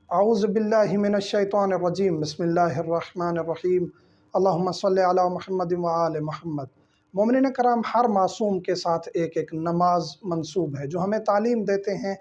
اعوذ باللہ من الشیطان الرجیم بسم اللہ الرحمن الرحیم اللہم صلی علی محمد وآل محمد۔ مومنین کرام، ہر معصوم کے ساتھ ایک ایک نماز منسوب ہے جو ہمیں تعلیم دیتے ہیں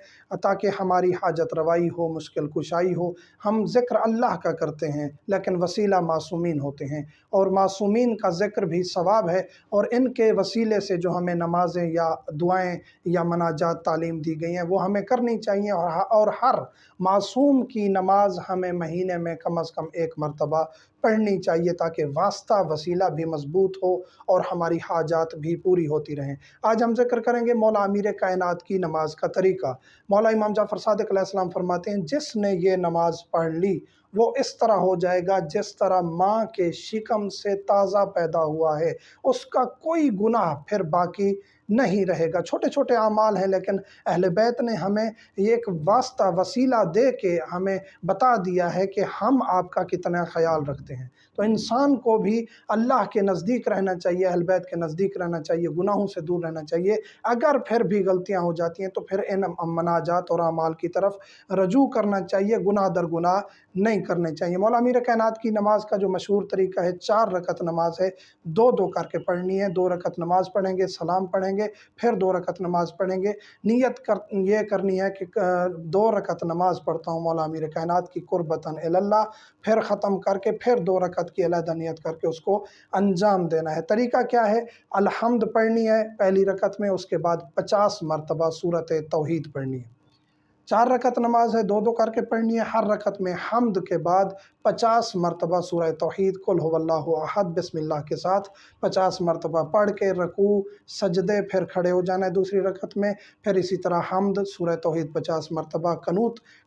تاکہ ہماری حاجت روائی ہو، مشکل کشائی ہو۔ ہم ذکر اللہ کا کرتے ہیں لیکن وسیلہ معصومین ہوتے ہیں، اور معصومین کا ذکر بھی ثواب ہے، اور ان کے وسیلے سے جو ہمیں نمازیں یا دعائیں یا مناجات تعلیم دی گئی ہیں وہ ہمیں کرنی چاہیے، اور ہر معصوم کی نماز ہمیں مہینے میں کم از کم ایک مرتبہ پڑھنی چاہیے تاکہ واسطہ وسیلہ بھی مضبوط ہو اور ہماری حاجات بھی پوری ہوتی رہیں۔ آج ہم ذکر کریں گے مولا امیر کائنات کی نماز کا طریقہ۔ مولا امام جعفر صادق علیہ السلام فرماتے ہیں، جس نے یہ نماز پڑھ لی وہ اس طرح ہو جائے گا جس طرح ماں کے شکم سے تازہ پیدا ہوا ہے، اس کا کوئی گناہ پھر باقی نہیں رہے گا۔ چھوٹے چھوٹے اعمال ہیں لیکن اہل بیت نے ہمیں یہ ایک واسطہ وسیلہ دے کے ہمیں بتا دیا ہے کہ ہم آپ کا کتنا خیال رکھتے ہیں۔ تو انسان کو بھی اللہ کے نزدیک رہنا چاہیے، اہل بیت کے نزدیک رہنا چاہیے، گناہوں سے دور رہنا چاہیے۔ اگر پھر بھی غلطیاں ہو جاتی ہیں تو پھر ان مناجات اور اعمال کی طرف رجوع کرنا چاہیے، گناہ در گناہ نہیں کرنے چاہیے۔ مولا امیر کائنات کی نماز کا جو مشہور طریقہ ہے، 4 رکعت نماز ہے، 2 کر کے پڑھنی ہے۔ 2 رکعت نماز پڑھیں گے، سلام پڑھیں گے، پھر 2 رکعت نماز پڑھیں گے۔ نیت یہ کرنی ہے کہ 2 رکعت نماز پڑھتا ہوں مولا امیر کائنات کی قربتاً اللہ، پھر ختم کر کے پھر 2 رکعت کی علیحدہ نیت کر کے اس کو انجام دینا ہے۔ طریقہ کیا ہے؟ الحمد پڑھنی ہے پہلی رکعت میں، اس کے بعد 50 مرتبہ سورۃ توحید پڑھنی ہے۔ 4 رکعت نماز ہے، 2 کر کے پڑھنی ہے۔ ہر رکعت میں حمد کے بعد 50 مرتبہ سورہ توحید قل هو اللہ احد بسم اللہ کے ساتھ 50 مرتبہ پڑھ کے رکوع سجدے پھر کھڑے ہو جانا ہے دوسری رکعت میں، پھر اسی طرح حمد سورہ توحید 50 مرتبہ،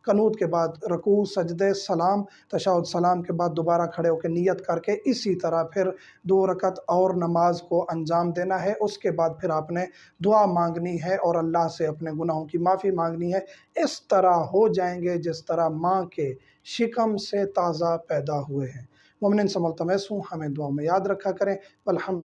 قنوت کے بعد رکوع سجدے سلام، تشہد سلام کے بعد دوبارہ کھڑے ہو کے نیت کر کے اسی طرح پھر 2 رکعت اور نماز کو انجام دینا ہے۔ اس کے بعد پھر آپ نے دعا مانگنی ہے اور اللہ سے اپنے گناہوں کی معافی مانگنی ہے۔ اس طرح ہو جائیں گے جس طرح ماں کے شکم سے تازہ پیدا ہوئے ہیں۔ مومنین سے ملتمس ہوں، ہمیں دعاؤں میں یاد رکھا کریں۔ والحمد